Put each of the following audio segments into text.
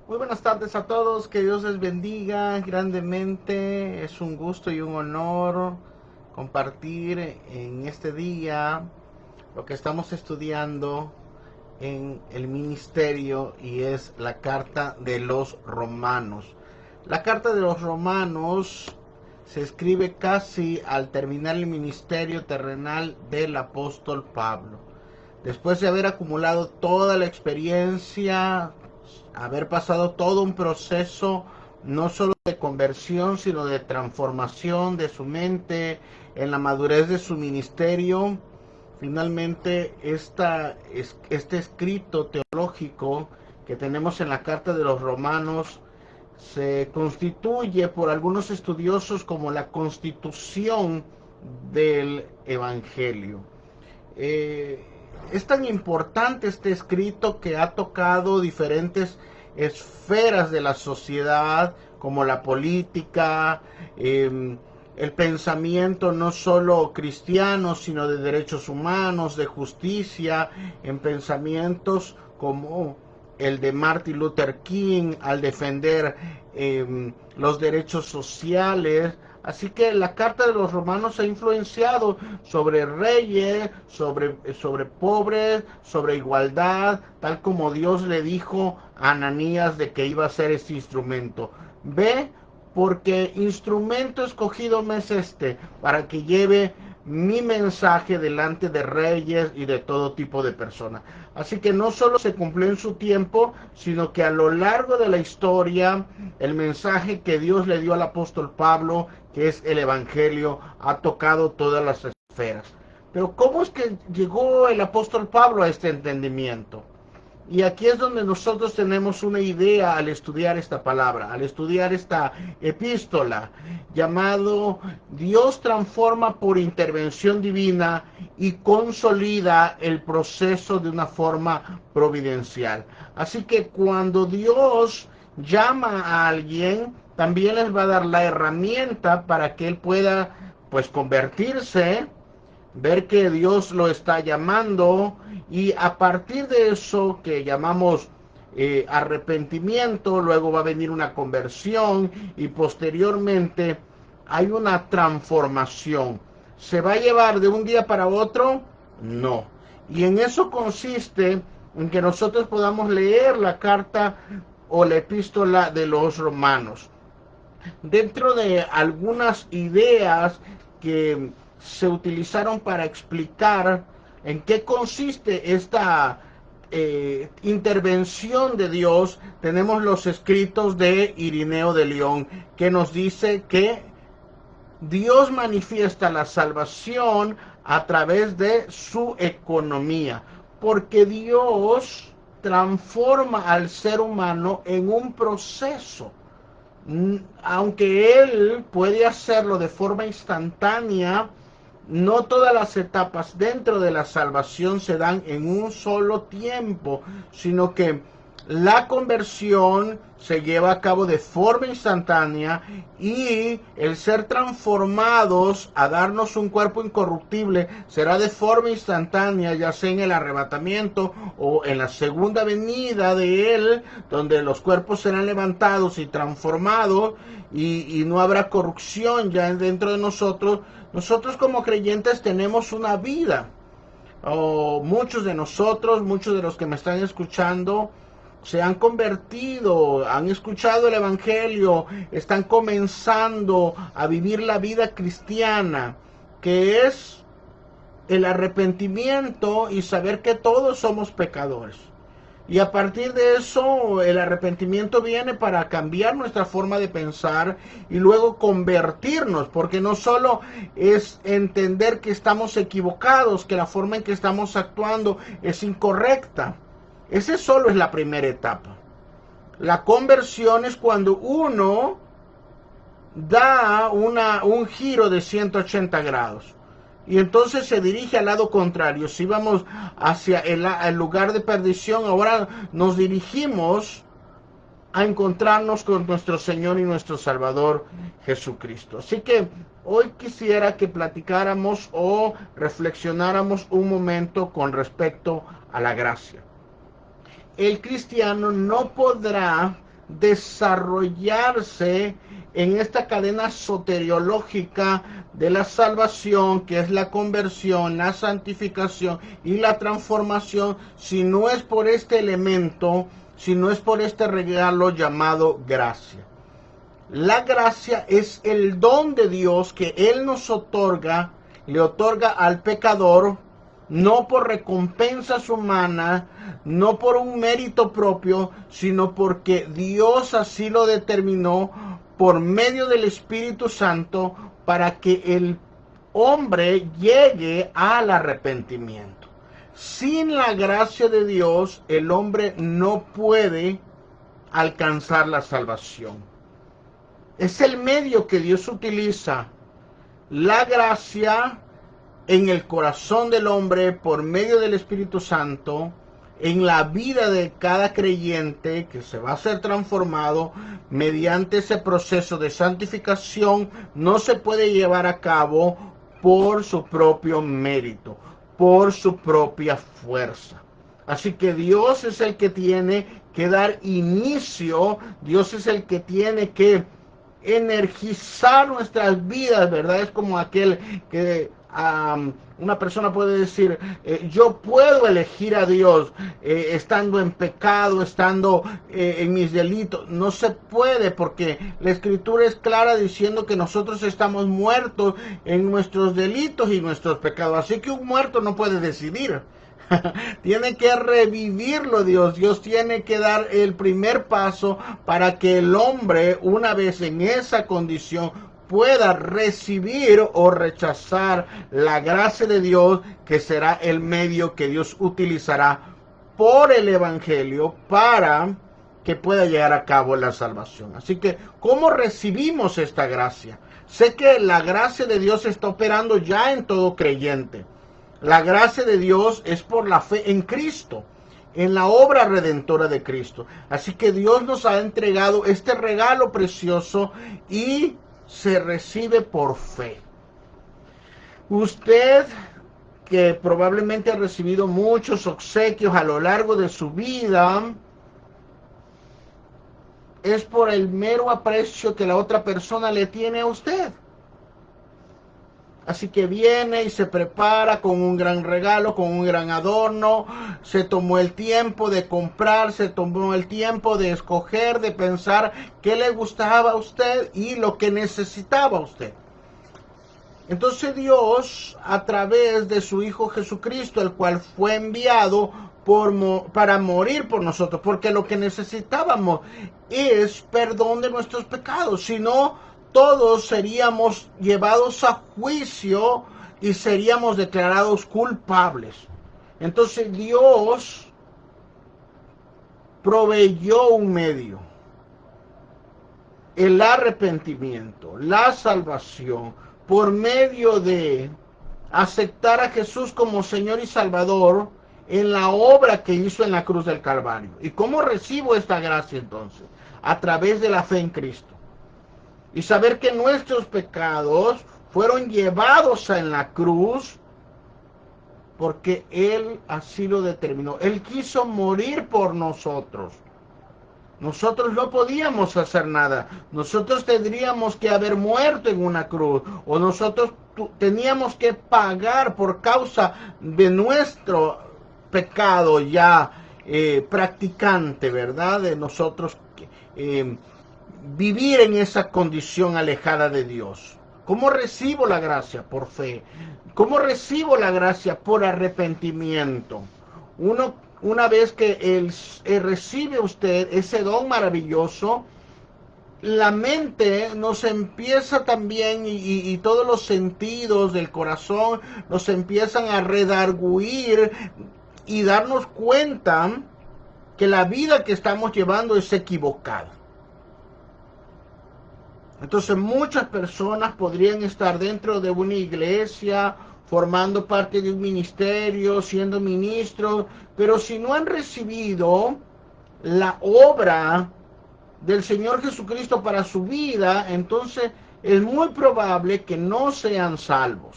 Muy buenas tardes a todos, que Dios les bendiga grandemente. Es un gusto y un honor compartir en este día lo que estamos estudiando en el ministerio y es la carta de los romanos. La carta de los romanos se escribe casi al terminar el ministerio terrenal del apóstol Pablo. Después de haber acumulado toda la experiencia, haber pasado todo un proceso no solo de conversión, sino de transformación de su mente, en la madurez de su ministerio, finalmente este escrito teológico que tenemos en la carta de los romanos se constituye por algunos estudiosos como la constitución del evangelio. Eh, es tan importante este escrito que ha tocado diferentes esferas de la sociedad, como la política, el pensamiento no solo cristiano, sino de derechos humanos, de justicia, en pensamientos como el de Martin Luther King al defender los derechos sociales. Así que la carta de los romanos ha influenciado sobre reyes, sobre pobres, sobre igualdad, tal como Dios le dijo a Ananías de que iba a ser este instrumento. Ve, porque instrumento escogido me es este, para que lleve mi mensaje delante de reyes y de todo tipo de personas. Así que no solo se cumplió en su tiempo, sino que a lo largo de la historia, el mensaje que Dios le dio al apóstol Pablo, que es el Evangelio, ha tocado todas las esferas. Pero ¿cómo es que llegó el apóstol Pablo a este entendimiento? Y aquí es donde nosotros tenemos una idea al estudiar esta palabra, al estudiar esta epístola, llamado Dios transforma por intervención divina y consolida el proceso de una forma providencial. Así que cuando Dios llama a alguien, también les va a dar la herramienta para que él pueda pues convertirse, ver que Dios lo está llamando y a partir de eso que llamamos arrepentimiento, luego va a venir una conversión y posteriormente hay una transformación. ¿Se va a llevar de un día para otro? No. Y en eso consiste en que nosotros podamos leer la carta o la epístola de los romanos. Dentro de algunas ideas que se utilizaron para explicar en qué consiste esta intervención de Dios, tenemos los escritos de Irineo de León, que nos dice que Dios manifiesta la salvación a través de su economía, porque Dios transforma al ser humano en un proceso. Aunque él puede hacerlo de forma instantánea, no todas las etapas dentro de la salvación se dan en un solo tiempo, sino que la conversión se lleva a cabo de forma instantánea y el ser transformados a darnos un cuerpo incorruptible será de forma instantánea, ya sea en el arrebatamiento o en la segunda venida de él, donde los cuerpos serán levantados y transformados y no habrá corrupción ya dentro de nosotros. Nosotros como creyentes tenemos una vida. Muchos de nosotros, muchos de los que me están escuchando, se han convertido, han escuchado el Evangelio, están comenzando a vivir la vida cristiana, que es el arrepentimiento y saber que todos somos pecadores. Y a partir de eso, el arrepentimiento viene para cambiar nuestra forma de pensar y luego convertirnos, porque no solo es entender que estamos equivocados, que la forma en que estamos actuando es incorrecta. Ese solo es la primera etapa. La conversión es cuando uno da un giro de 180 grados. Y entonces se dirige al lado contrario. Si vamos hacia el lugar de perdición, ahora nos dirigimos a encontrarnos con nuestro Señor y nuestro Salvador Jesucristo. Así que hoy quisiera que platicáramos o reflexionáramos un momento con respecto a la gracia. El cristiano no podrá desarrollarse en esta cadena soteriológica de la salvación, que es la conversión, la santificación y la transformación, si no es por este elemento, si no es por este regalo llamado gracia. La gracia es el don de Dios que Él nos otorga, le otorga al pecador, no por recompensas humanas, no por un mérito propio, sino porque Dios así lo determinó por medio del Espíritu Santo para que el hombre llegue al arrepentimiento. Sin la gracia de Dios, el hombre no puede alcanzar la salvación. Es el medio que Dios utiliza, la gracia en el corazón del hombre por medio del Espíritu Santo, en la vida de cada creyente que se va a ser transformado mediante ese proceso de santificación. No se puede llevar a cabo por su propio mérito, por su propia fuerza. Así que Dios es el que tiene que dar inicio, Dios es el que tiene que energizar nuestras vidas, ¿verdad? Es como aquel que una persona puede decir, yo puedo elegir a Dios estando en pecado, estando en mis delitos. No se puede, porque la Escritura es clara diciendo que nosotros estamos muertos en nuestros delitos y nuestros pecados. Así que un muerto no puede decidir. Tiene que revivirlo Dios. Dios tiene que dar el primer paso para que el hombre, una vez en esa condición, pueda recibir o rechazar la gracia de Dios, que será el medio que Dios utilizará por el Evangelio para que pueda llegar a cabo la salvación. Así que, ¿cómo recibimos esta gracia? Sé que la gracia de Dios está operando ya en todo creyente. La gracia de Dios es por la fe en Cristo, en la obra redentora de Cristo. Así que Dios nos ha entregado este regalo precioso y se recibe por fe. Usted, que probablemente ha recibido muchos obsequios a lo largo de su vida, es por el mero aprecio que la otra persona le tiene a usted. Así que viene y se prepara con un gran regalo, con un gran adorno. Se tomó el tiempo de comprar, se tomó el tiempo de escoger, de pensar qué le gustaba a usted y lo que necesitaba usted. Entonces Dios, a través de su Hijo Jesucristo, el cual fue enviado para morir por nosotros, porque lo que necesitábamos es perdón de nuestros pecados. Si no, todos seríamos llevados a juicio y seríamos declarados culpables. Entonces Dios proveyó un medio, el arrepentimiento, la salvación, por medio de aceptar a Jesús como Señor y Salvador en la obra que hizo en la cruz del Calvario. ¿Y cómo recibo esta gracia entonces? A través de la fe en Cristo. Y saber que nuestros pecados fueron llevados en la cruz porque Él así lo determinó. Él quiso morir por nosotros. Nosotros no podíamos hacer nada. Nosotros tendríamos que haber muerto en una cruz. O nosotros teníamos que pagar por causa de nuestro pecado ya practicante, ¿verdad? De nosotros vivir en esa condición alejada de Dios. ¿Cómo recibo la gracia? Por fe. ¿Cómo recibo la gracia? Por arrepentimiento. Una vez que él recibe usted ese don maravilloso, la mente nos empieza también y todos los sentidos del corazón nos empiezan a redarguir y darnos cuenta que la vida que estamos llevando es equivocada. Entonces muchas personas podrían estar dentro de una iglesia, formando parte de un ministerio, siendo ministros, pero si no han recibido la obra del Señor Jesucristo para su vida, entonces es muy probable que no sean salvos.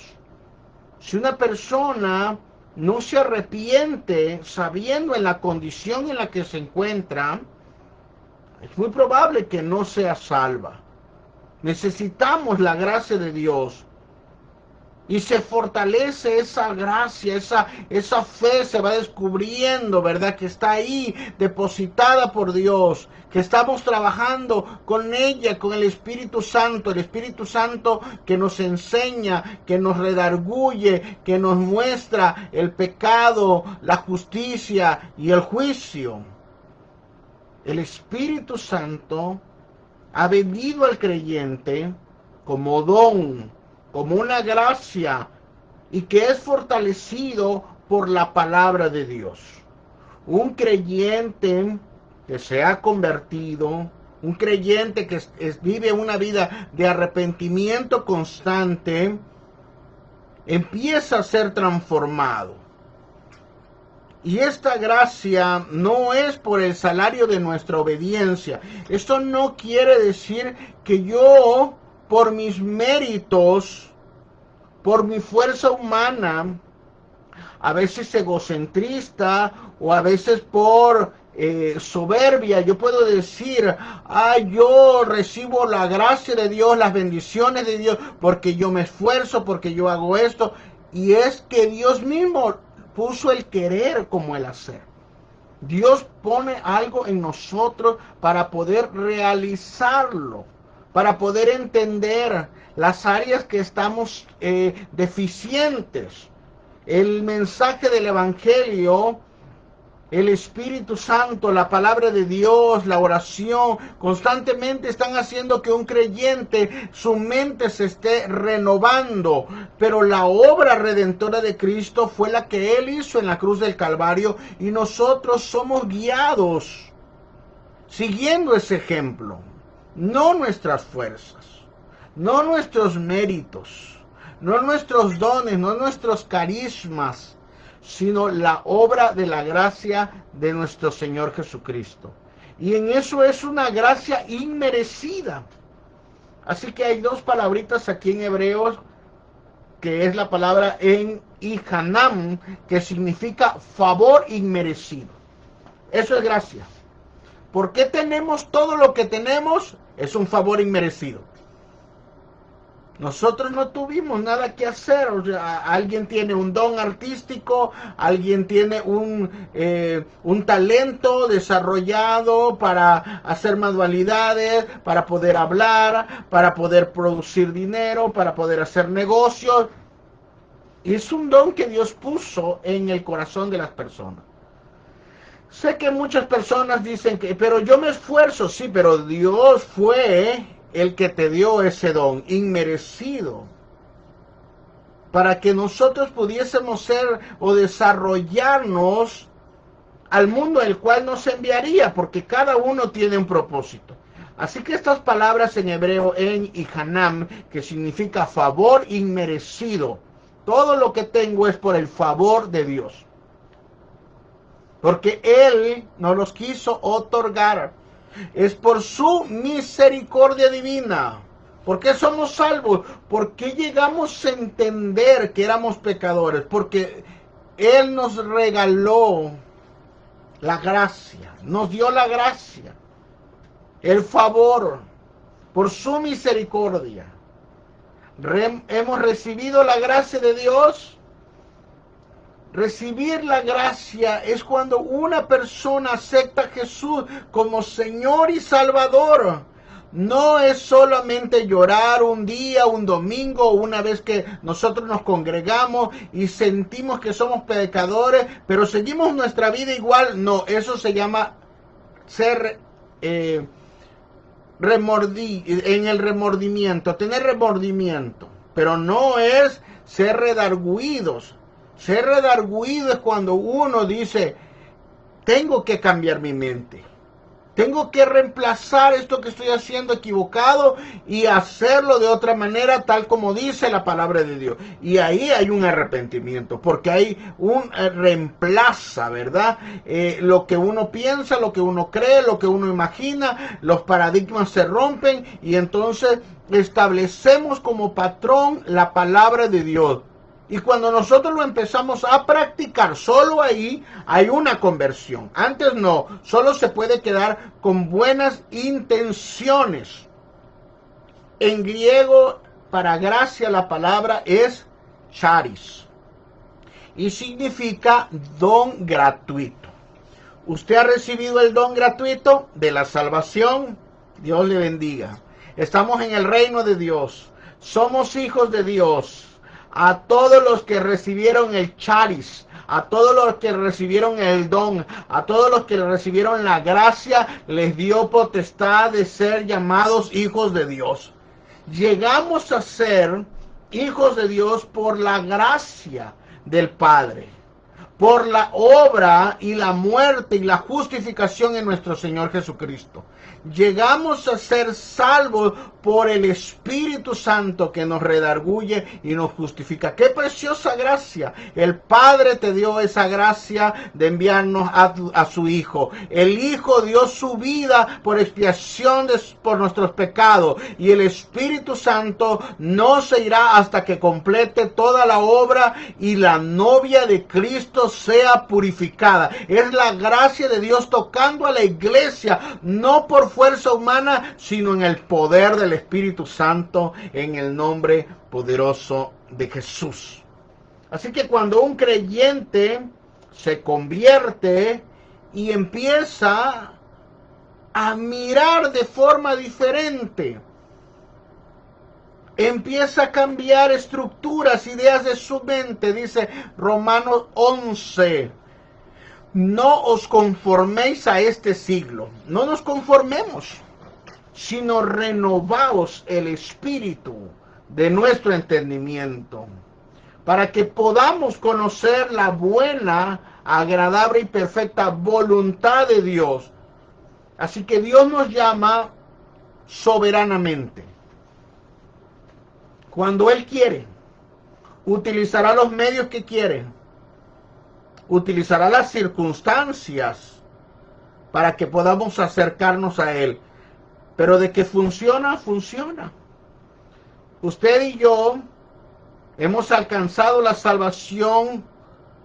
Si una persona no se arrepiente sabiendo en la condición en la que se encuentra, Es muy probable que no sea salva. Necesitamos la gracia de Dios. Y se fortalece esa gracia, esa fe se va descubriendo, ¿verdad? Que está ahí, depositada por Dios, que estamos trabajando con ella, con el Espíritu Santo que nos enseña, que nos redarguye, que nos muestra el pecado, la justicia y el juicio. El Espíritu Santo ha venido al creyente como don, como una gracia, y que es fortalecido por la palabra de Dios. Un creyente que se ha convertido, un creyente que vive una vida de arrepentimiento constante, empieza a ser transformado. Y esta gracia no es por el salario de nuestra obediencia. Esto no quiere decir que yo, por mis méritos, por mi fuerza humana, a veces egocentrista o a veces por soberbia, yo puedo decir, yo recibo la gracia de Dios, las bendiciones de Dios, porque yo me esfuerzo, porque yo hago esto. Y es que Dios mismo puso el querer como el hacer. Dios pone algo en nosotros para poder realizarlo, para poder entender las áreas que estamos deficientes. El mensaje del Evangelio, el Espíritu Santo, la palabra de Dios, la oración, constantemente están haciendo que un creyente, su mente se esté renovando. Pero la obra redentora de Cristo fue la que Él hizo en la cruz del Calvario, y nosotros somos guiados siguiendo ese ejemplo. No nuestras fuerzas, no nuestros méritos, no nuestros dones, no nuestros carismas, sino la obra de la gracia de nuestro Señor Jesucristo. Y en eso es una gracia inmerecida. Así que hay dos palabritas aquí en Hebreos, que es la palabra en Ihanam, que significa favor inmerecido. Eso es gracia. ¿Por qué tenemos todo lo que tenemos? Es un favor inmerecido. Nosotros no tuvimos nada que hacer. O sea, alguien tiene un don artístico, alguien tiene un talento desarrollado para hacer manualidades, para poder hablar, para poder producir dinero, para poder hacer negocios. Y es un don que Dios puso en el corazón de las personas. Sé que muchas personas dicen que, pero yo me esfuerzo, sí, pero Dios fue el que te dio ese don inmerecido para que nosotros pudiésemos ser o desarrollarnos al mundo el cual nos enviaría, porque cada uno tiene un propósito. Así que estas palabras en hebreo, en Ihanam, que significa favor inmerecido, todo lo que tengo es por el favor de Dios, porque Él nos los quiso otorgar. Es por su misericordia divina. ¿Por qué somos salvos? ¿Por qué llegamos a entender que éramos pecadores? Porque Él nos regaló la gracia, nos dio la gracia, el favor, por su misericordia. Hemos recibido la gracia de Dios. Recibir la gracia es cuando una persona acepta a Jesús como Señor y Salvador. No es solamente llorar un día, un domingo, una vez que nosotros nos congregamos y sentimos que somos pecadores, pero seguimos nuestra vida igual. No, eso se llama ser en el remordimiento, tener remordimiento, pero no es ser redarguidos. Ser redarguido es cuando uno dice, tengo que cambiar mi mente. Tengo que reemplazar esto que estoy haciendo equivocado y hacerlo de otra manera, tal como dice la palabra de Dios. Y ahí hay un arrepentimiento, porque hay un reemplaza, ¿verdad? Lo que uno piensa, lo que uno cree, lo que uno imagina, los paradigmas se rompen y entonces establecemos como patrón la palabra de Dios. Y cuando nosotros lo empezamos a practicar, solo ahí hay una conversión. Antes no, solo se puede quedar con buenas intenciones. En griego, para gracia, la palabra es charis. Y significa don gratuito. Usted ha recibido el don gratuito de la salvación. Dios le bendiga. Estamos en el reino de Dios. Somos hijos de Dios. A todos los que recibieron el charis, a todos los que recibieron el don, a todos los que recibieron la gracia, les dio potestad de ser llamados hijos de Dios. Llegamos a ser hijos de Dios por la gracia del Padre, por la obra y la muerte y la justificación en nuestro Señor Jesucristo. Llegamos a ser salvos por el Espíritu Santo que nos redarguye y nos justifica. ¡Qué preciosa gracia! El Padre te dio esa gracia de enviarnos a su Hijo. El Hijo dio su vida por expiación por nuestros pecados. Y el Espíritu Santo no se irá hasta que complete toda la obra y la novia de Cristo sea purificada. Es la gracia de Dios tocando a la iglesia, no por fuerza humana, sino en el poder del Espíritu Santo, en el nombre poderoso de Jesús. Así que cuando un creyente se convierte y empieza a mirar de forma diferente, empieza a cambiar estructuras, ideas de su mente, dice Romanos 11. No os conforméis a este siglo. No nos conformemos, sino renovaos el espíritu de nuestro entendimiento, para que podamos conocer la buena, agradable y perfecta voluntad de Dios. Así que Dios nos llama soberanamente. Cuando Él quiere, utilizará los medios que quiere. Utilizará las circunstancias para que podamos acercarnos a Él. Pero de que funciona, funciona. Usted y yo hemos alcanzado la salvación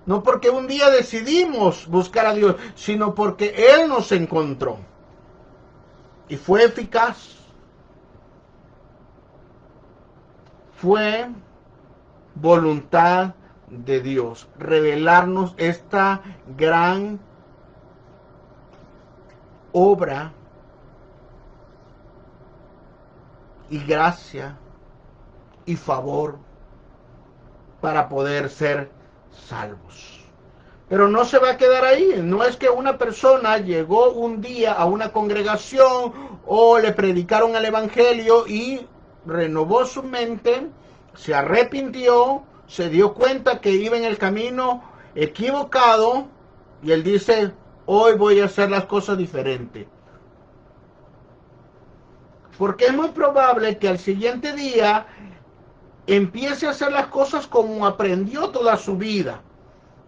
no porque un día decidimos buscar a Dios, sino porque Él nos encontró. Y fue eficaz. Fue voluntad de Dios revelarnos esta gran obra y gracia y favor para poder ser salvos. Pero no se va a quedar ahí. No es que una persona llegó un día a una congregación o le predicaron el evangelio y renovó su mente, se arrepintió, se dio cuenta que iba en el camino equivocado y él dice, hoy voy a hacer las cosas diferentes. Porque es muy probable que al siguiente día empiece a hacer las cosas como aprendió toda su vida.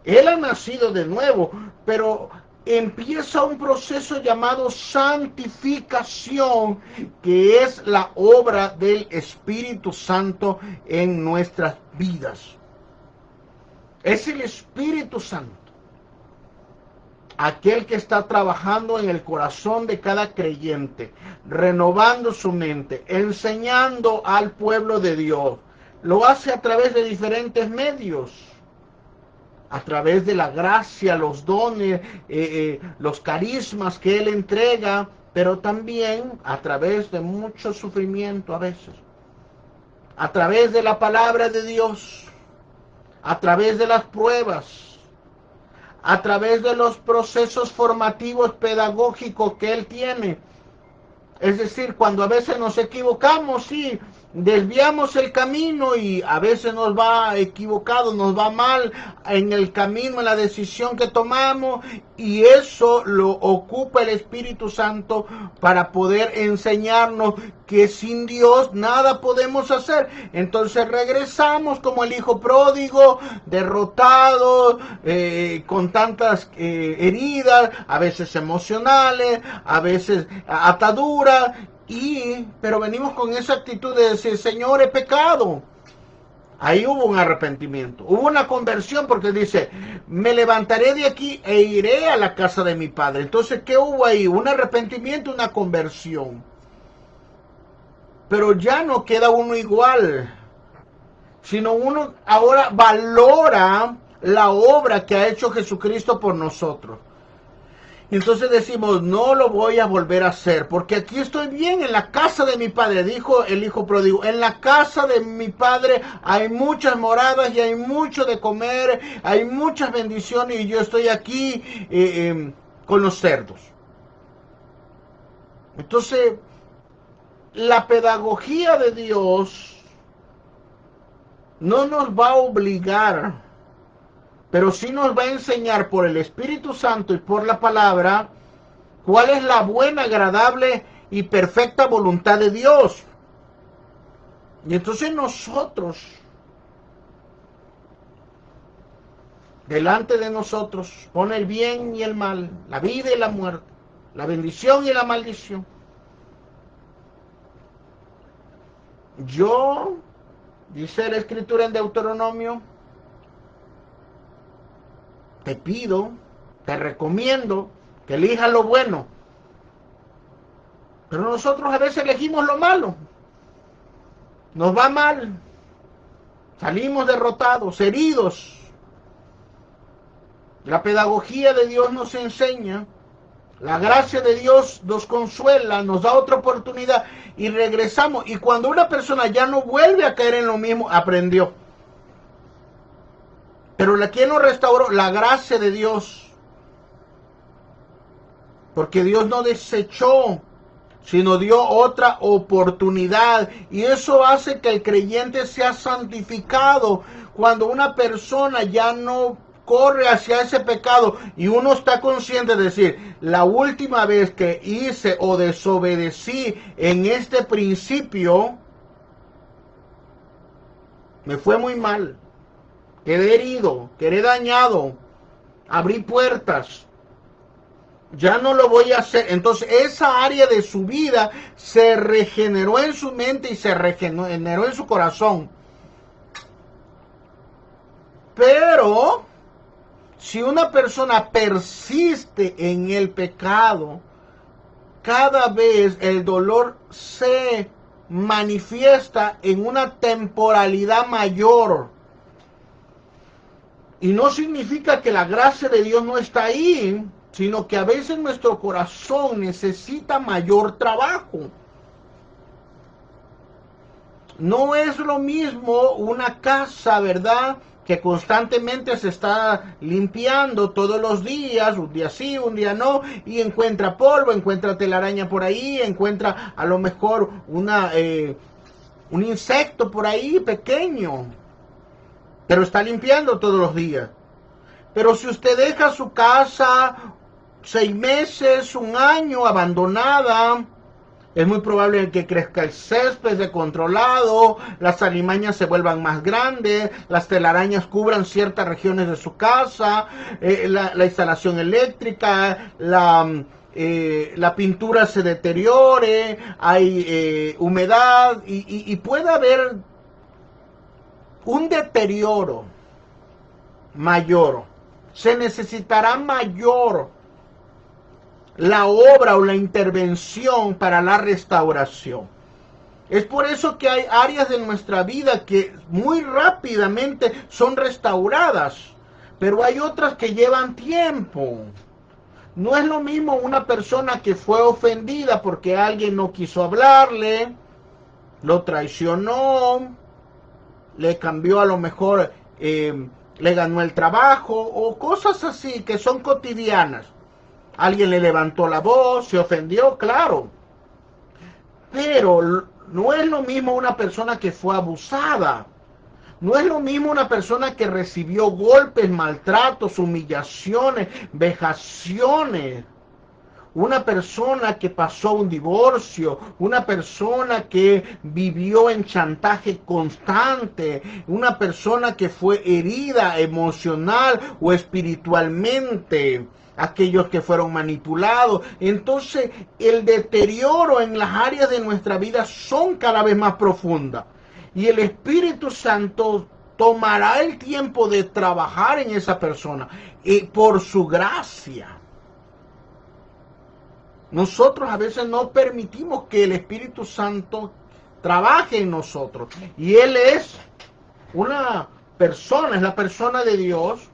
Él ha nacido de nuevo, pero empieza un proceso llamado santificación, que es la obra del Espíritu Santo en nuestras vidas. Es el Espíritu Santo aquel que está trabajando en el corazón de cada creyente, renovando su mente, enseñando al pueblo de Dios. Lo hace a través de diferentes medios, a través de la gracia, los dones, los carismas que Él entrega, pero también a través de mucho sufrimiento a veces, a través de la palabra de Dios, a través de las pruebas, a través de los procesos formativos pedagógicos que Él tiene. Es decir, cuando a veces nos equivocamos, sí, desviamos el camino y a veces nos va equivocado, nos va mal en el camino, en la decisión que tomamos, y eso lo ocupa el Espíritu Santo para poder enseñarnos que sin Dios nada podemos hacer. Entonces regresamos como el hijo pródigo, derrotado, con tantas heridas, a veces emocionales, a veces ataduras, pero venimos con esa actitud de decir, Señor, he pecado. Ahí hubo un arrepentimiento, hubo una conversión, porque dice, me levantaré de aquí e iré a la casa de mi padre. Entonces, ¿qué hubo ahí? Un arrepentimiento, una conversión. Pero ya no queda uno igual, sino uno ahora valora la obra que ha hecho Jesucristo por nosotros. Entonces decimos, no lo voy a volver a hacer, porque aquí estoy bien en la casa de mi padre, dijo el hijo pródigo. En la casa de mi padre hay muchas moradas y hay mucho de comer, hay muchas bendiciones, y yo estoy aquí con los cerdos. Entonces, la pedagogía de Dios no nos va a obligar, pero sí nos va a enseñar por el Espíritu Santo y por la palabra cuál es la buena, agradable y perfecta voluntad de Dios. Y entonces nosotros, delante de nosotros, pone el bien y el mal, la vida y la muerte, la bendición y la maldición. Yo, dice la Escritura en Deuteronomio, te pido, te recomiendo que elijas lo bueno. Pero nosotros a veces elegimos lo malo. Nos va mal. Salimos derrotados, heridos. La pedagogía de Dios nos enseña. La gracia de Dios nos consuela, nos da otra oportunidad y regresamos. Y cuando una persona ya no vuelve a caer en lo mismo, aprendió. Pero la que nos restauró, la gracia de Dios. Porque Dios no desechó, sino dio otra oportunidad. Y eso hace que el creyente sea santificado. Cuando una persona ya no corre hacia ese pecado y uno está consciente de decir, la última vez que hice o desobedecí en este principio, me fue muy mal. Quedé herido, quedé dañado, abrí puertas, ya no lo voy a hacer. Entonces esa área de su vida se regeneró en su mente y se regeneró en su corazón. Pero si una persona persiste en el pecado, cada vez el dolor se manifiesta en una temporalidad mayor. Y no significa que la gracia de Dios no está ahí, sino que a veces nuestro corazón necesita mayor trabajo. No es lo mismo una casa, ¿verdad?, que constantemente se está limpiando todos los días, un día sí, un día no, y encuentra polvo, encuentra telaraña por ahí, encuentra a lo mejor un insecto por ahí pequeño, pero está limpiando todos los días. Pero si usted deja su casa 6 meses, un año abandonada, es muy probable que crezca el césped descontrolado, las alimañas se vuelvan más grandes, las telarañas cubran ciertas regiones de su casa, la instalación eléctrica, la pintura se deteriore, hay humedad y puede haber un deterioro mayor. Se necesitará mayor la obra o la intervención para la restauración. Es por eso que hay áreas de nuestra vida que muy rápidamente son restauradas, pero hay otras que llevan tiempo. No es lo mismo una persona que fue ofendida porque alguien no quiso hablarle, lo traicionó, le cambió a lo mejor, le ganó el trabajo o cosas así que son cotidianas. Alguien le levantó la voz, se ofendió, claro. Pero no es lo mismo una persona que fue abusada. No es lo mismo una persona que recibió golpes, maltratos, humillaciones, vejaciones. Una persona que pasó un divorcio, una persona que vivió en chantaje constante, una persona que fue herida emocional o espiritualmente, aquellos que fueron manipulados. Entonces, el deterioro en las áreas de nuestra vida son cada vez más profundas. Y el Espíritu Santo tomará el tiempo de trabajar en esa persona y por su gracia. Nosotros a veces no permitimos que el Espíritu Santo trabaje en nosotros. Y Él es una persona, es la persona de Dios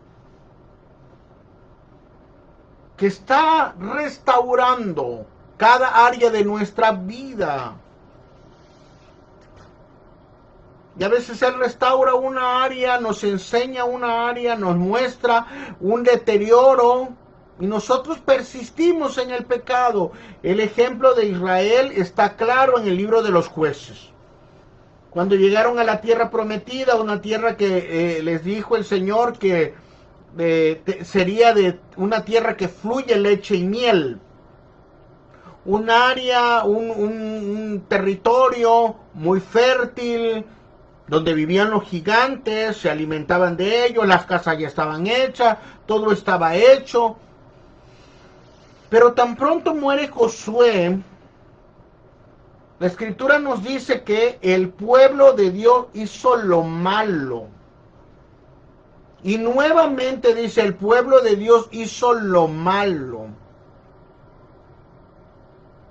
que está restaurando cada área de nuestra vida. Y a veces Él restaura una área, nos enseña una área, nos muestra un deterioro y nosotros persistimos en el pecado. El ejemplo de Israel está claro en el libro de los Jueces. Cuando llegaron a la tierra prometida, una tierra que les dijo el Señor que sería de una tierra que fluye leche y miel. Un área, un territorio muy fértil, donde vivían los gigantes, se alimentaban de ellos, las casas ya estaban hechas, todo estaba hecho. Pero tan pronto muere Josué, la Escritura nos dice que el pueblo de Dios hizo lo malo. Y nuevamente dice, el pueblo de Dios hizo lo malo.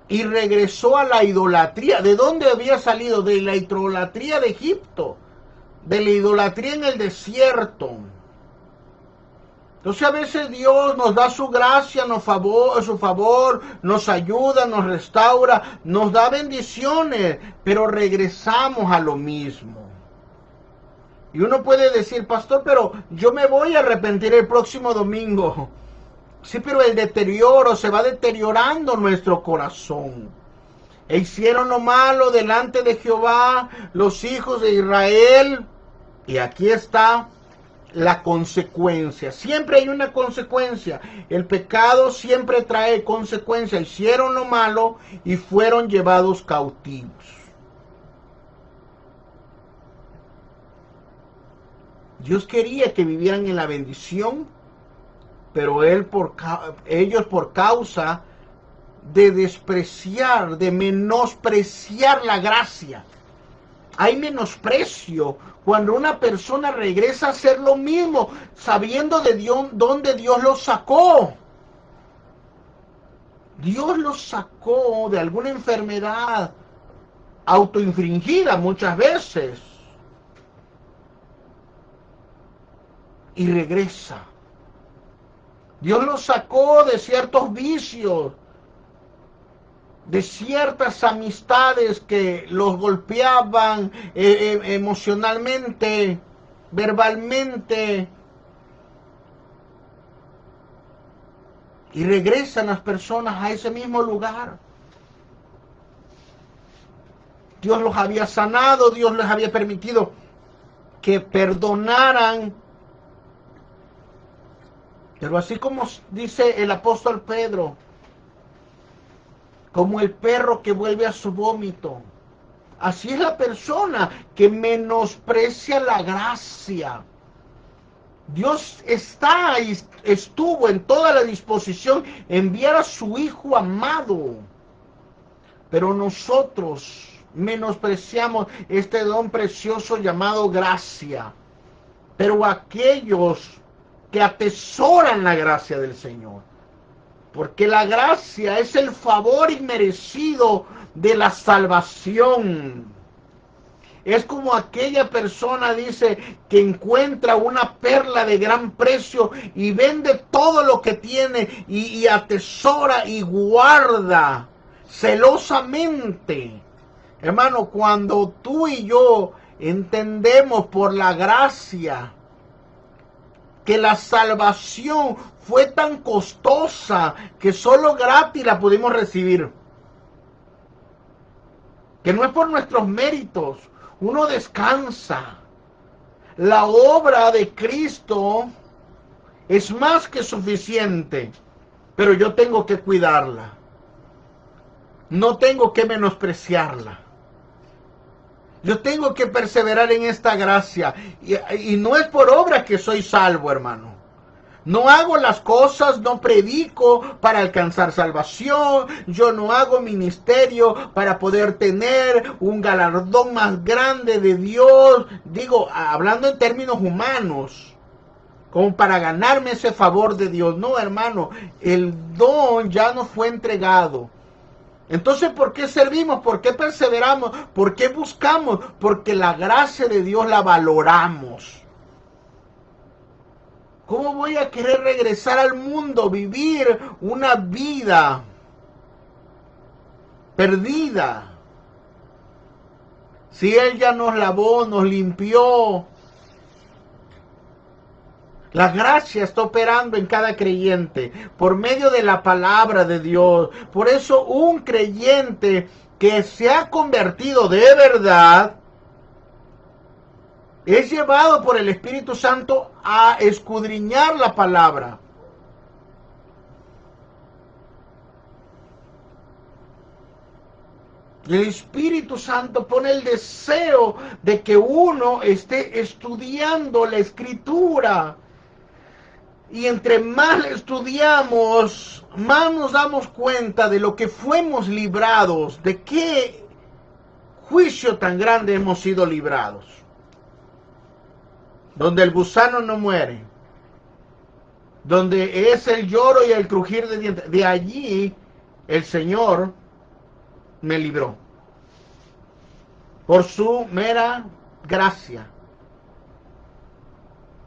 Y regresó a la idolatría. ¿De dónde había salido? De la idolatría de Egipto. De la idolatría en el desierto. Entonces a veces Dios nos da su gracia, su favor, nos ayuda, nos restaura, nos da bendiciones, pero regresamos a lo mismo. Y uno puede decir, pastor, pero yo me voy a arrepentir el próximo domingo. Sí, pero el deterioro, se va deteriorando nuestro corazón. E hicieron lo malo delante de Jehová los hijos de Israel. Y aquí está la consecuencia. Siempre hay una consecuencia. El pecado siempre trae consecuencia. Hicieron lo malo y fueron llevados cautivos. Dios quería que vivieran en la bendición, pero ellos por causa de despreciar, de menospreciar la gracia. Hay menosprecio cuando una persona regresa a hacer lo mismo, sabiendo de Dios, dónde Dios los sacó. Dios los sacó de alguna enfermedad autoinfringida muchas veces. Y regresa. Dios los sacó de ciertos vicios, de ciertas amistades que los golpeaban emocionalmente, verbalmente. Y regresan las personas a ese mismo lugar. Dios los había sanado, Dios les había permitido que perdonaran. Pero así como dice el apóstol Pedro, como el perro que vuelve a su vómito, así es la persona que menosprecia la gracia. Dios estuvo en toda la disposición enviar a su Hijo amado, pero nosotros menospreciamos este don precioso llamado gracia. Pero aquellos que atesoran la gracia del Señor, porque la gracia es el favor inmerecido de la salvación. Es como aquella persona, dice, que encuentra una perla de gran precio y vende todo lo que tiene y atesora y guarda celosamente. Hermano, cuando tú y yo entendemos por la gracia que la salvación fue tan costosa que solo gratis la pudimos recibir, que no es por nuestros méritos, uno descansa. La obra de Cristo es más que suficiente, pero yo tengo que cuidarla. No tengo que menospreciarla. Yo tengo que perseverar en esta gracia. Y no es por obra que soy salvo, hermano. No hago las cosas, no predico para alcanzar salvación. Yo no hago ministerio para poder tener un galardón más grande de Dios. Digo, hablando en términos humanos, como para ganarme ese favor de Dios. No, hermano, el don ya nos fue entregado. Entonces, ¿por qué servimos? ¿Por qué perseveramos? ¿Por qué buscamos? Porque la gracia de Dios la valoramos. ¿Cómo voy a querer regresar al mundo, vivir una vida perdida? Si Él ya nos lavó, nos limpió. La gracia está operando en cada creyente por medio de la palabra de Dios. Por eso un creyente que se ha convertido de verdad es llevado por el Espíritu Santo a escudriñar la palabra. Y el Espíritu Santo pone el deseo de que uno esté estudiando la Escritura. Y entre más la estudiamos, más nos damos cuenta de lo que fuimos librados, de qué juicio tan grande hemos sido librados. Donde el gusano no muere, donde es el lloro y el crujir de dientes. De allí el Señor me libró por su mera gracia.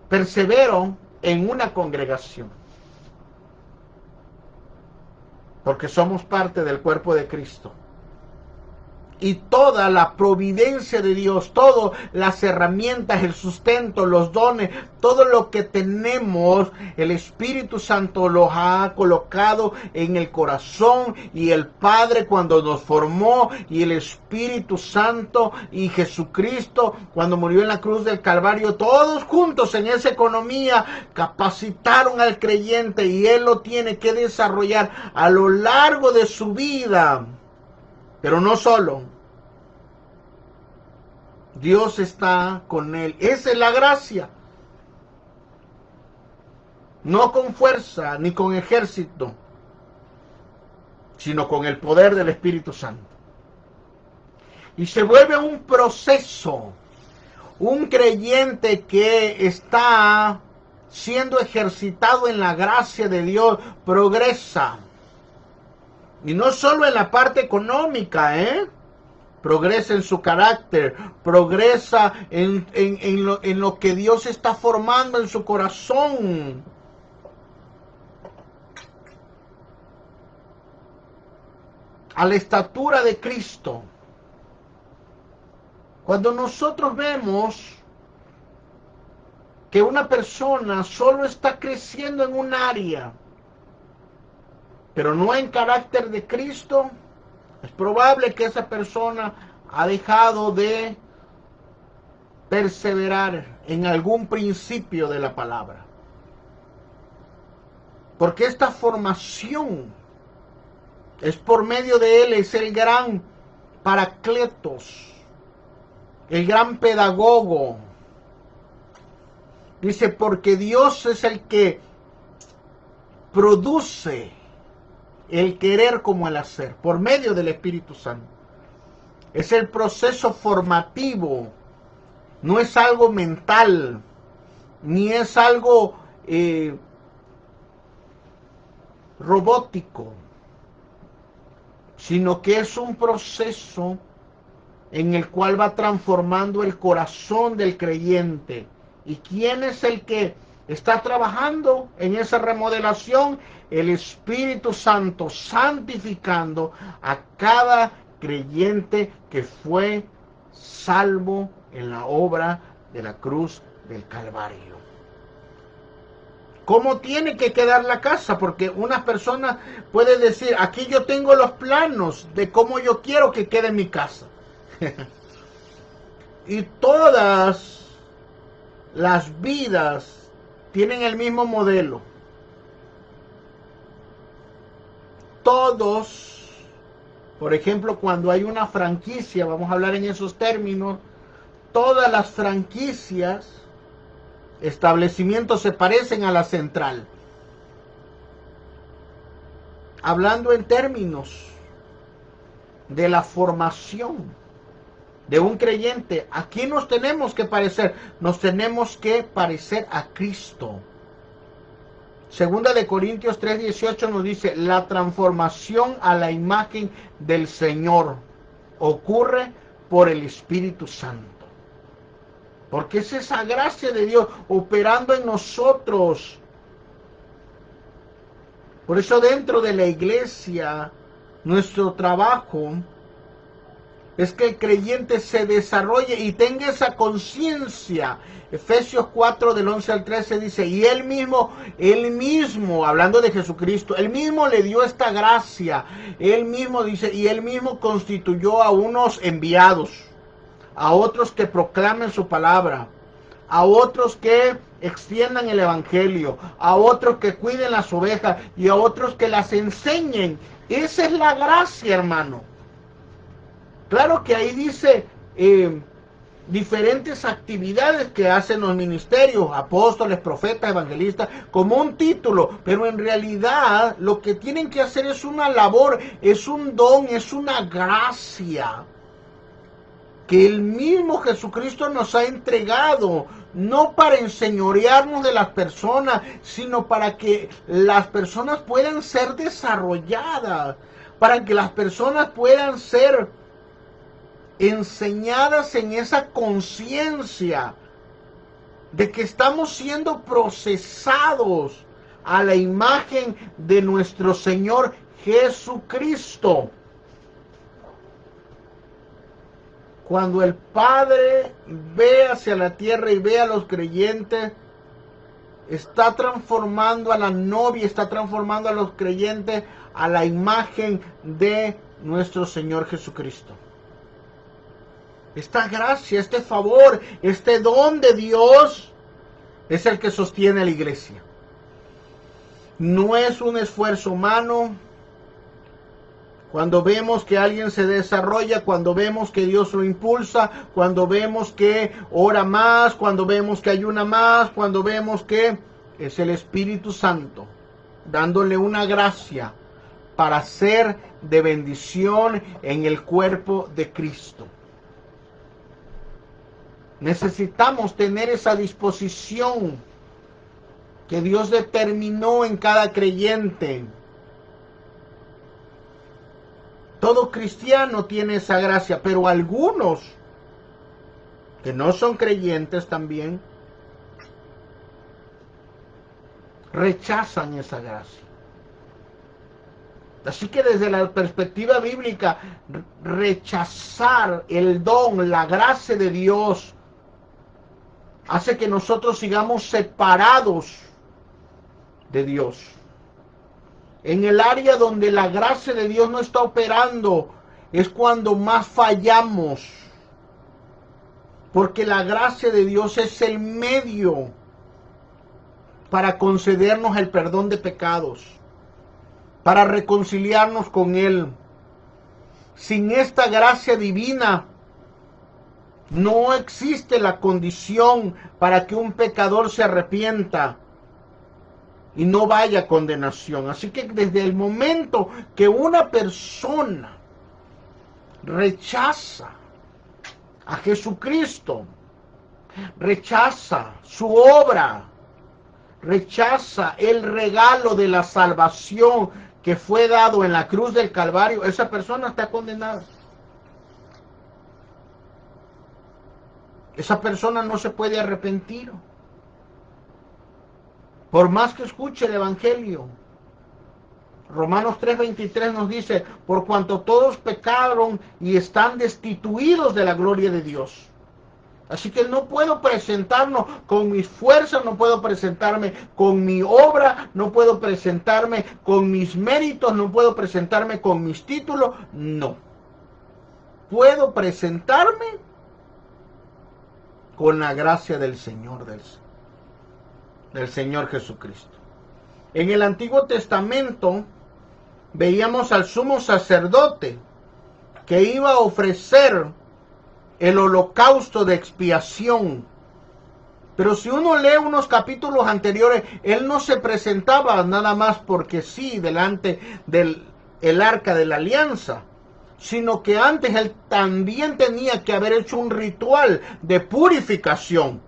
Persevero en una congregación porque somos parte del cuerpo de Cristo. Y toda la providencia de Dios, todas las herramientas, el sustento, los dones, todo lo que tenemos, el Espíritu Santo los ha colocado en el corazón. Y el Padre cuando nos formó, y el Espíritu Santo y Jesucristo cuando murió en la cruz del Calvario, todos juntos en esa economía capacitaron al creyente, y él lo tiene que desarrollar a lo largo de su vida. Pero no solo. Dios está con él. Esa es la gracia. No con fuerza ni con ejército, sino con el poder del Espíritu Santo. Y se vuelve un proceso. Un creyente que está siendo ejercitado en la gracia de Dios progresa. Y no solo en la parte económica, progresa en su carácter, progresa en lo que Dios está formando en su corazón. A la estatura de Cristo. Cuando nosotros vemos que una persona solo está creciendo en un área, pero no en carácter de Cristo, es probable que esa persona ha dejado de perseverar en algún principio de la palabra. Porque esta formación es por medio de él, es el gran paracletos, el gran pedagogo. Dice, porque Dios es el que produce el querer como el hacer, por medio del Espíritu Santo. Es el proceso formativo, no es algo mental, ni es algo robótico, sino que es un proceso en el cual va transformando el corazón del creyente. ¿Y quién es el que está trabajando en esa remodelación? El Espíritu Santo, santificando a cada creyente que fue salvo en la obra de la cruz del Calvario. ¿Cómo tiene que quedar la casa? Porque una persona puede decir, aquí yo tengo los planos de cómo yo quiero que quede mi casa. Y todas las vidas tienen el mismo modelo. Todos, por ejemplo, cuando hay una franquicia, vamos a hablar en esos términos, todas las franquicias establecimientos se parecen a la central. Hablando en términos de la formación de un creyente, ¿a quién nos tenemos que parecer? Nos tenemos que parecer a Cristo. Segunda de Corintios 3:18 nos dice, la transformación a la imagen del Señor ocurre por el Espíritu Santo. Porque es esa gracia de Dios operando en nosotros. Por eso dentro de la iglesia, nuestro trabajo es que el creyente se desarrolle y tenga esa conciencia. Efesios 4 del 11 al 13 dice, y él mismo, hablando de Jesucristo, él mismo le dio esta gracia. Él mismo dice, y él mismo constituyó a unos enviados, a otros que proclamen su palabra, a otros que extiendan el evangelio, a otros que cuiden las ovejas y a otros que las enseñen. Esa es la gracia, hermano. Claro que ahí dice diferentes actividades que hacen los ministerios, apóstoles, profetas, evangelistas, como un título, pero en realidad lo que tienen que hacer es una labor, es un don, es una gracia que el mismo Jesucristo nos ha entregado, no para enseñorearnos de las personas, sino para que las personas puedan ser desarrolladas, para que las personas puedan ser enseñadas en esa conciencia de que estamos siendo procesados a la imagen de nuestro Señor Jesucristo. Cuando el Padre ve hacia la tierra y ve a los creyentes, está transformando a la novia, está transformando a los creyentes a la imagen de nuestro Señor Jesucristo. Esta gracia, este favor, este don de Dios es el que sostiene a la iglesia. No es un esfuerzo humano. Cuando vemos que alguien se desarrolla, cuando vemos que Dios lo impulsa, cuando vemos que ora más, cuando vemos que ayuna más, cuando vemos que es el Espíritu Santo dándole una gracia para ser de bendición en el cuerpo de Cristo. Necesitamos tener esa disposición que Dios determinó en cada creyente. Todo cristiano tiene esa gracia, pero algunos que no son creyentes también rechazan esa gracia. Así que desde la perspectiva bíblica, rechazar el don, la gracia de Dios, hace que nosotros sigamos separados de Dios. En el área donde la gracia de Dios no está operando, es cuando más fallamos. Porque la gracia de Dios es el medio para concedernos el perdón de pecados, para reconciliarnos con Él. Sin esta gracia divina, no existe la condición para que un pecador se arrepienta y no vaya a condenación. Así que desde el momento que una persona rechaza a Jesucristo, rechaza su obra, rechaza el regalo de la salvación que fue dado en la cruz del Calvario, esa persona está condenada. Esa persona no se puede arrepentir. Por más que escuche el Evangelio. Romanos 3:23 nos dice, por cuanto todos pecaron y están destituidos de la gloria de Dios. Así que no puedo presentarnos con mis fuerzas, no puedo presentarme con mi obra, no puedo presentarme con mis méritos, no puedo presentarme con mis títulos, no. Puedo presentarme con la gracia del Señor, del Señor Jesucristo. En el Antiguo Testamento veíamos al sumo sacerdote que iba a ofrecer el holocausto de expiación Pero si uno lee unos capítulos anteriores, él no se presentaba nada más porque sí delante del el arca de la alianza, sino que antes él también tenía que haber hecho un ritual de purificación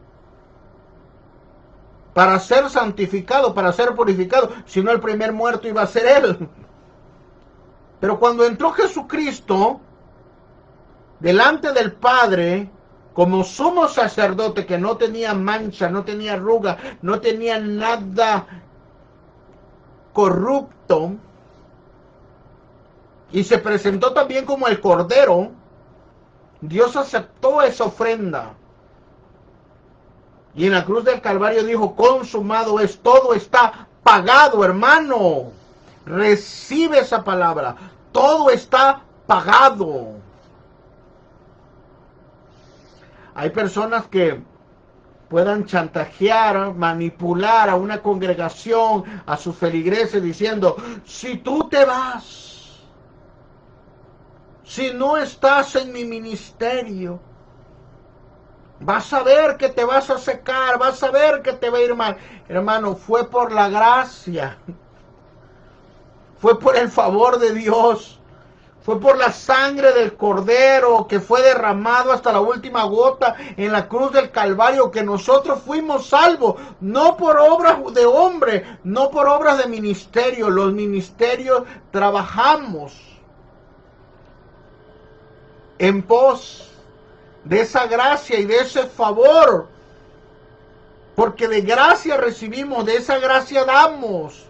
para ser santificado, para ser purificado, si no el primer muerto iba a ser él. Pero cuando entró Jesucristo delante del Padre, como sumo sacerdote que no tenía mancha, no tenía arruga, no tenía nada corrupto, y se presentó también como el Cordero, Dios aceptó esa ofrenda. Y en la cruz del Calvario dijo, consumado es, todo está pagado, hermano. Recibe esa palabra, todo está pagado. Hay personas que puedan chantajear, manipular a una congregación, a sus feligreses, diciendo, si tú te vas, si no estás en mi ministerio, vas a ver que te vas a secar, vas a ver que te va a ir mal. Hermano, fue por la gracia, fue por el favor de Dios, fue por la sangre del Cordero que fue derramado hasta la última gota en la cruz del Calvario que nosotros fuimos salvos, no por obras de hombre, no por obras de ministerio. Los ministerios trabajamos en pos de esa gracia y de ese favor, porque de gracia recibimos, de esa gracia damos.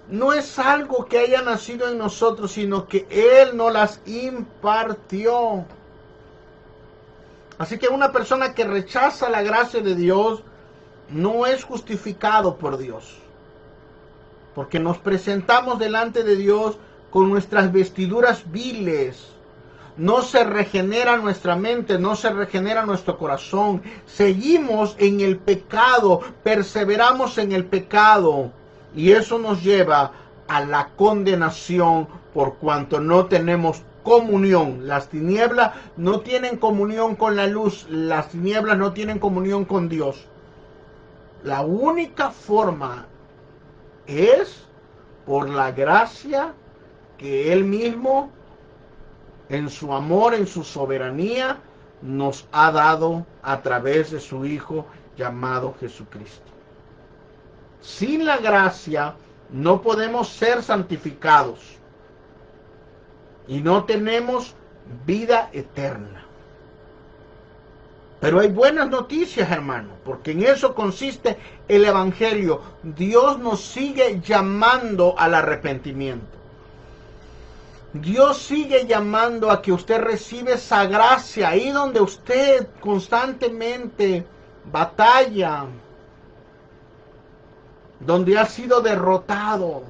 No es algo que haya nacido en nosotros, sino que Él nos las impartió. Así que una persona que rechaza la gracia de Dios no es justificado por Dios, porque nos presentamos delante de Dios con nuestras vestiduras viles. No se regenera nuestra mente, no se regenera nuestro corazón. Seguimos en el pecado, perseveramos en el pecado. Y eso nos lleva a la condenación por cuanto no tenemos comunión. Las tinieblas no tienen comunión con la luz, las tinieblas no tienen comunión con Dios. La única forma es por la gracia que Él mismo, en su amor, en su soberanía, nos ha dado a través de su Hijo llamado Jesucristo. Sin la gracia no podemos ser santificados y no tenemos vida eterna. Pero hay buenas noticias, hermano, porque en eso consiste el Evangelio. Dios nos sigue llamando al arrepentimiento. Dios sigue llamando a que usted reciba esa gracia ahí donde usted constantemente batalla, donde ha sido derrotado,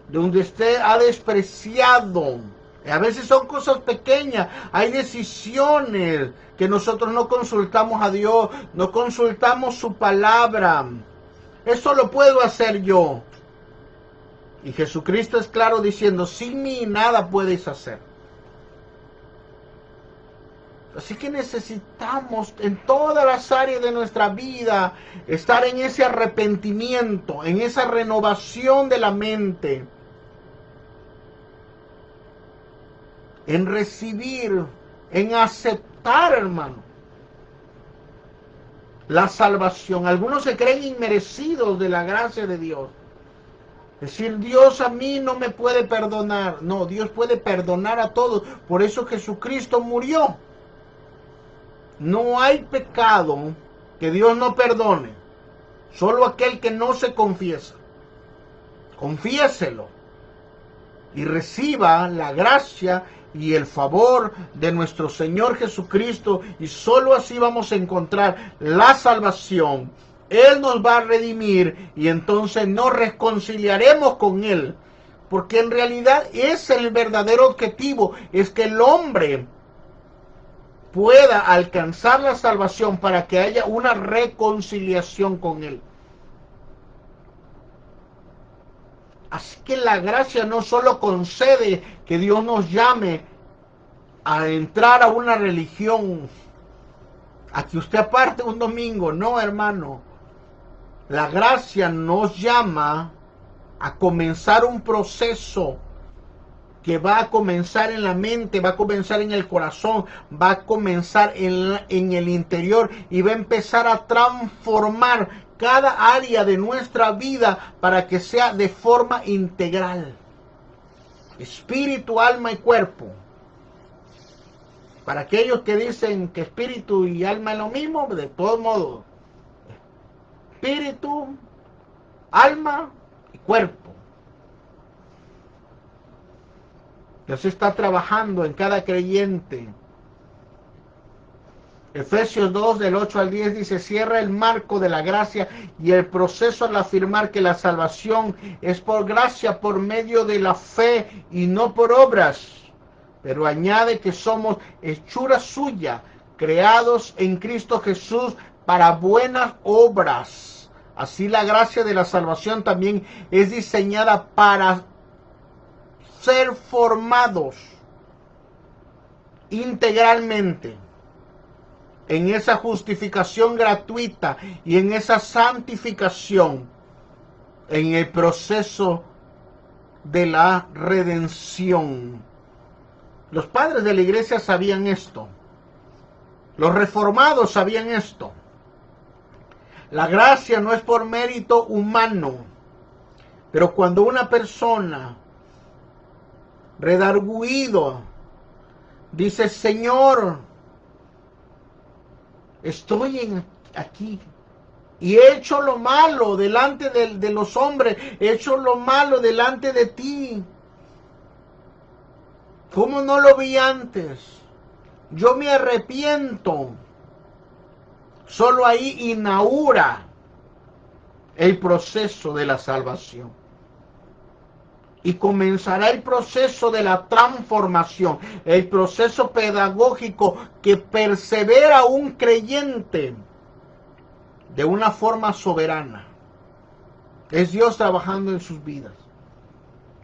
donde usted ha despreciado. A veces son cosas pequeñas, hay decisiones que nosotros no consultamos a Dios, no consultamos su palabra. Eso lo puedo hacer yo. Y Jesucristo es claro diciendo, sin mí nada puedes hacer. Así que necesitamos en todas las áreas de nuestra vida estar en ese arrepentimiento, en esa renovación de la mente, en recibir, en aceptar, hermano, la salvación. Algunos se creen inmerecidos de la gracia de Dios. Decir, Dios a mí no me puede perdonar. No, Dios puede perdonar a todos. Por eso Jesucristo murió. No hay pecado que Dios no perdone. Solo aquel que no se confiesa. Confiéselo. Y reciba la gracia y el favor de nuestro Señor Jesucristo. Y solo así vamos a encontrar la salvación. Él nos va a redimir y entonces nos reconciliaremos con Él. Porque en realidad es el verdadero objetivo. Es que el hombre pueda alcanzar la salvación para que haya una reconciliación con Él. Así que la gracia no solo concede que Dios nos llame a entrar a una religión a que usted aparte un domingo. No, hermano. La gracia nos llama a comenzar un proceso que va a comenzar en la mente, va a comenzar en el corazón, va a comenzar en el interior y va a empezar a transformar cada área de nuestra vida para que sea de forma integral. Espíritu, alma y cuerpo. Para aquellos que dicen que espíritu y alma es lo mismo, de todos modos, espíritu, alma y cuerpo. Dios está trabajando en cada creyente. Efesios 2, del 8 al 10 dice, cierra el marco de la gracia y el proceso al afirmar que la salvación es por gracia, por medio de la fe y no por obras. Pero añade que somos hechura suya, creados en Cristo Jesús para buenas obras. Así la gracia de la salvación también es diseñada para ser formados integralmente en esa justificación gratuita y en esa santificación en el proceso de la redención. Los padres de la iglesia sabían esto. Los reformados sabían esto. La gracia no es por mérito humano, pero cuando una persona redarguido dice, Señor, estoy aquí y he hecho lo malo delante de los hombres, he hecho lo malo delante de ti. ¿Cómo no lo vi antes? Yo me arrepiento. Solo ahí inaugura el proceso de la salvación. Y comenzará el proceso de la transformación, el proceso pedagógico que persevera un creyente de una forma soberana. Es Dios trabajando en sus vidas,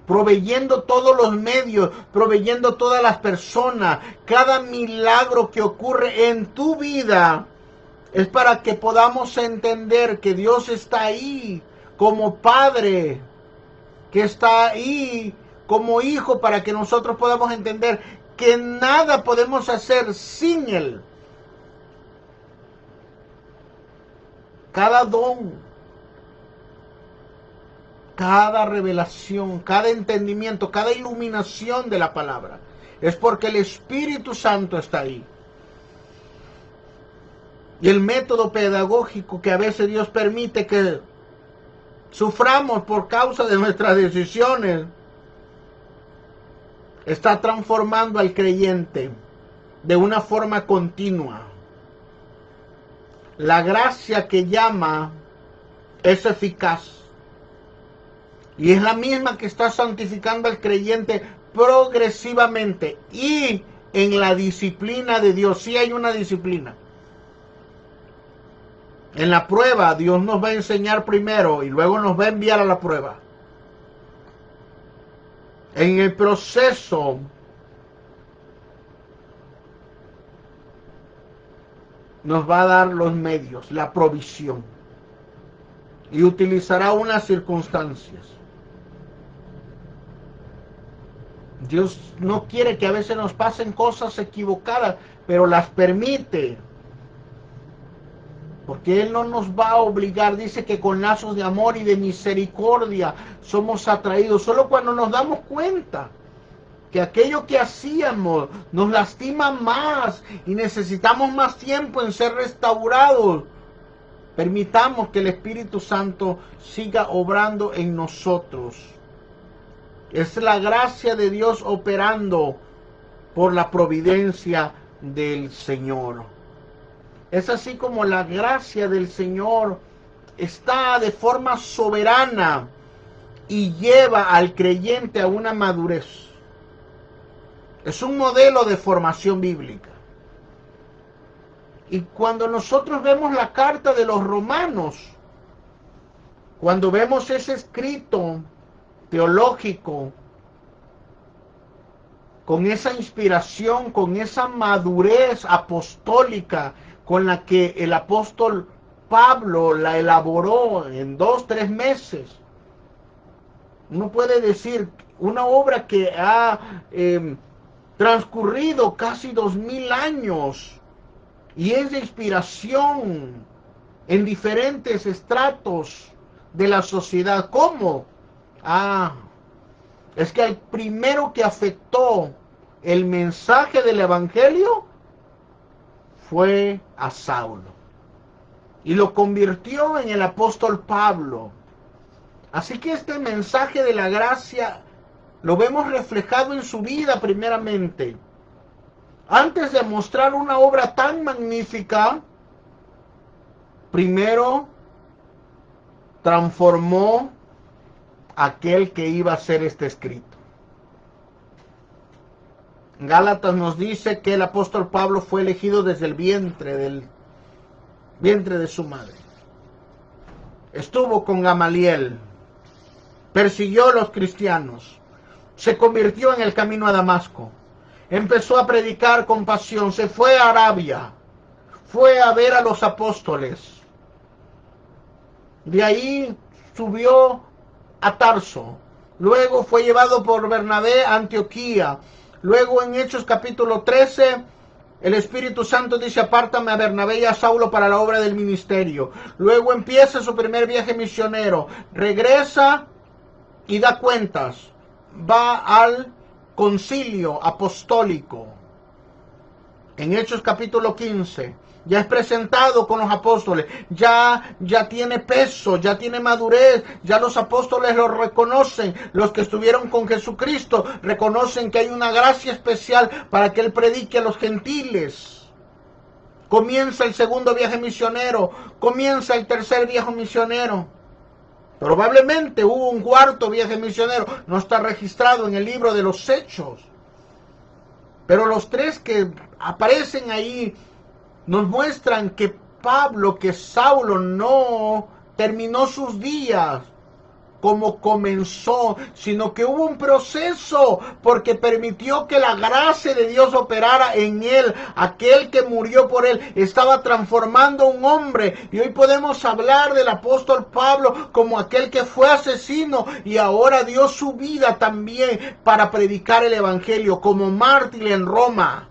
proveyendo todos los medios, proveyendo todas las personas. Cada milagro que ocurre en tu vida es para que podamos entender que Dios está ahí como Padre, que está ahí como Hijo, para que nosotros podamos entender que nada podemos hacer sin Él. Cada don, cada revelación, cada entendimiento, cada iluminación de la palabra, es porque el Espíritu Santo está ahí. Y el método pedagógico que a veces Dios permite que suframos por causa de nuestras decisiones, está transformando al creyente de una forma continua. La gracia que llama es eficaz. Y es la misma que está santificando al creyente progresivamente y en la disciplina de Dios. Sí hay una disciplina. En la prueba Dios nos va a enseñar primero y luego nos va a enviar a la prueba. En el proceso nos va a dar los medios, la provisión, y utilizará unas circunstancias. Dios no quiere que a veces nos pasen cosas equivocadas, pero las permite, porque Él no nos va a obligar. Dice que con lazos de amor y de misericordia somos atraídos. Solo cuando nos damos cuenta que aquello que hacíamos nos lastima más y necesitamos más tiempo en ser restaurados, permitamos que el Espíritu Santo siga obrando en nosotros. Es la gracia de Dios operando por la providencia del Señor. Es así como la gracia del Señor está de forma soberana y lleva al creyente a una madurez. Es un modelo de formación bíblica. Y cuando nosotros vemos la carta de los Romanos, cuando vemos ese escrito teológico, con esa inspiración, con esa madurez apostólica, con la que el apóstol Pablo la elaboró en 2, 3 meses. Uno puede decir, una obra que ha transcurrido casi 2000 años y es de inspiración en diferentes estratos de la sociedad. ¿Cómo? Es que el primero que afectó el mensaje del evangelio fue a Saulo y lo convirtió en el apóstol Pablo. Así que este mensaje de la gracia lo vemos reflejado en su vida primeramente. Antes de mostrar una obra tan magnífica, primero transformó a aquel que iba a ser este escrito. Gálatas nos dice que el apóstol Pablo fue elegido desde el vientre de su madre. Estuvo con Gamaliel, persiguió a los cristianos, se convirtió en el camino a Damasco, empezó a predicar con pasión, se fue a Arabia, fue a ver a los apóstoles. De ahí subió a Tarso, luego fue llevado por Bernabé a Antioquía. Luego en Hechos capítulo 13, el Espíritu Santo dice, apártame a Bernabé y a Saulo para la obra del ministerio. Luego empieza su primer viaje misionero, regresa y da cuentas, va al concilio apostólico. En Hechos capítulo 15, ya es presentado con los apóstoles, ya tiene peso, ya tiene madurez, ya los apóstoles lo reconocen, los que estuvieron con Jesucristo reconocen que hay una gracia especial para que Él predique a los gentiles. Comienza el segundo viaje misionero, comienza el tercer viaje misionero. Probablemente hubo un cuarto viaje misionero, no está registrado en el libro de los Hechos. Pero los tres que aparecen ahí nos muestran que Saulo no terminó sus días como comenzó, sino que hubo un proceso porque permitió que la gracia de Dios operara en él. Aquel que murió por él estaba transformando a un hombre, y hoy podemos hablar del apóstol Pablo como aquel que fue asesino y ahora dio su vida también para predicar el evangelio como mártir en Roma.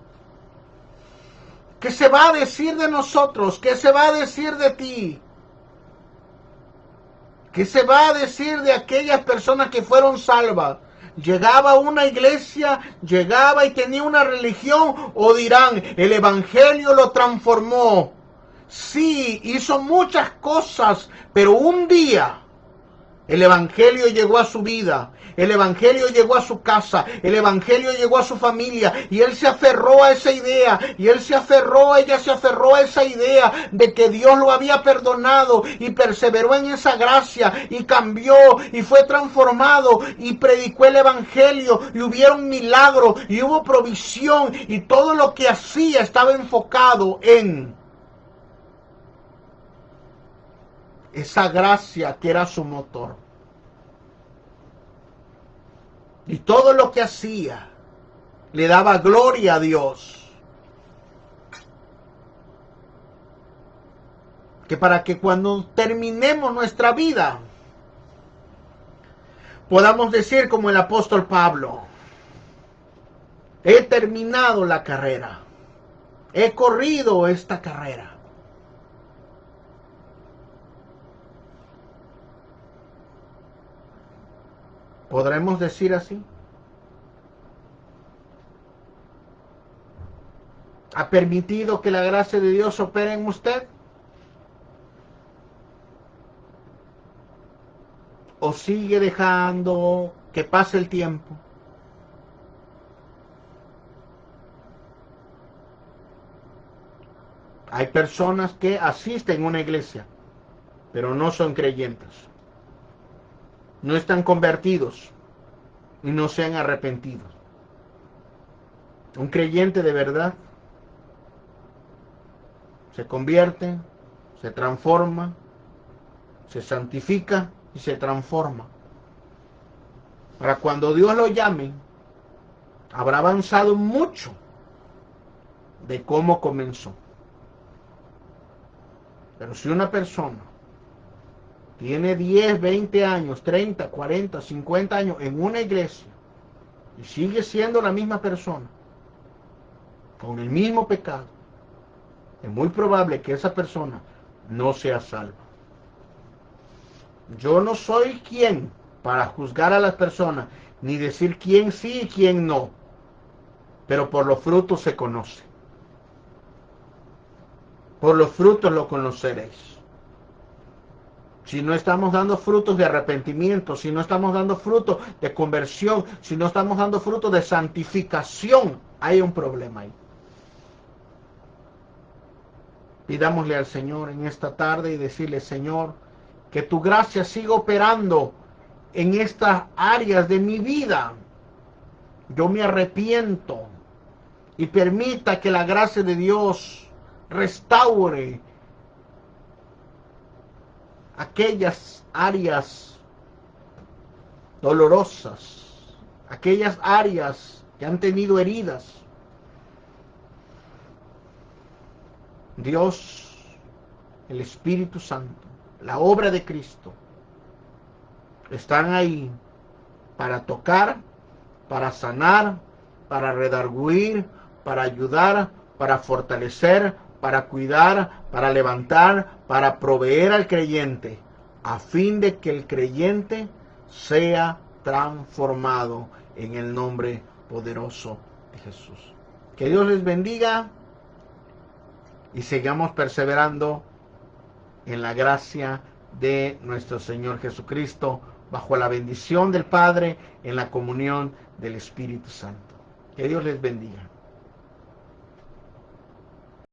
¿Qué se va a decir de nosotros? ¿Qué se va a decir de ti? ¿Qué se va a decir de aquellas personas que fueron salvas? ¿Llegaba a una iglesia, llegaba y tenía una religión? ¿O dirán, el evangelio lo transformó? Sí, hizo muchas cosas, pero un día el evangelio llegó a su vida, el evangelio llegó a su casa, el evangelio llegó a su familia, y él se aferró a esa idea, y ella se aferró a esa idea de que Dios lo había perdonado, y perseveró en esa gracia, y cambió, y fue transformado, y predicó el evangelio, y hubieron milagros, y hubo provisión, y todo lo que hacía estaba enfocado en esa gracia que era su motor. Y todo lo que hacía le daba gloria a Dios. Que para que cuando terminemos nuestra vida podamos decir como el apóstol Pablo, he terminado la carrera, he corrido esta carrera. ¿Podremos decir así? ¿Ha permitido que la gracia de Dios opere en usted? ¿O sigue dejando que pase el tiempo? Hay personas que asisten a una iglesia, pero no son creyentes. No están convertidos y no se han arrepentido. Un creyente de verdad se convierte, se transforma, se santifica y se transforma. Para cuando Dios lo llame, habrá avanzado mucho de cómo comenzó. Pero si una persona tiene 10, 20 años, 30, 40, 50 años en una iglesia y sigue siendo la misma persona, con el mismo pecado, es muy probable que esa persona no sea salva. Yo no soy quien para juzgar a las personas, ni decir quién sí y quién no, pero por los frutos se conoce. Por los frutos lo conoceréis. Si no estamos dando frutos de arrepentimiento, si no estamos dando frutos de conversión, si no estamos dando frutos de santificación, hay un problema ahí. Pidámosle al Señor en esta tarde y decirle, Señor, que tu gracia siga operando en estas áreas de mi vida. Yo me arrepiento y permita que la gracia de Dios restaure aquellas áreas dolorosas, aquellas áreas que han tenido heridas. Dios, el Espíritu Santo, la obra de Cristo, están ahí para tocar, para sanar, para redarguir, para ayudar, para fortalecer, para cuidar, para levantar, para proveer al creyente, a fin de que el creyente sea transformado en el nombre poderoso de Jesús. Que Dios les bendiga y sigamos perseverando en la gracia de nuestro Señor Jesucristo, bajo la bendición del Padre, en la comunión del Espíritu Santo. Que Dios les bendiga.